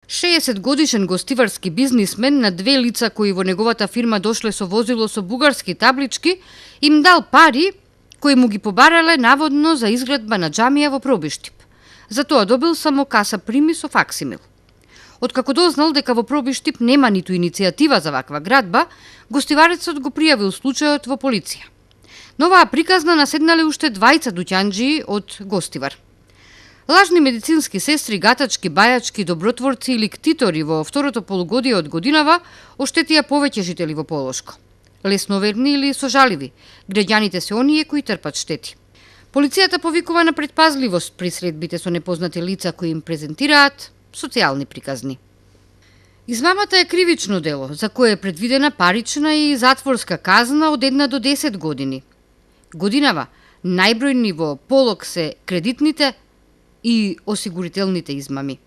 60-годишен гостиварски бизнисмен на две лица кои во неговата фирма дошле со возило со бугарски таблички, им дал пари кои му ги побарале наводно за изградба на џамија во Пробиштип. За тоа добил само каса прими со факсимил. Откако дознал дека во Пробиштип нема ниту иницијатива за ваква градба, гостиварецот го пријавил случајот во полиција. На оваа приказна наседнале уште двајца дуќанџии од Гостивар. Лажни медицински сестри, гатачки, бајачки, добротворци или ктитори во второто полугодие од годинава оштетија повеќе жители во Полошко. Лесноверни или сожаливи, граѓаните се оние кои трпат штети. Полицијата повикува на предпазливост при средбите со непознати лица кои им презентираат социјални приказни. Измамата е кривично дело, за кое е предвидена парична и затворска казна од 1 до 10 години. Годинава најбројни во полог се кредитните и осигурителните измами.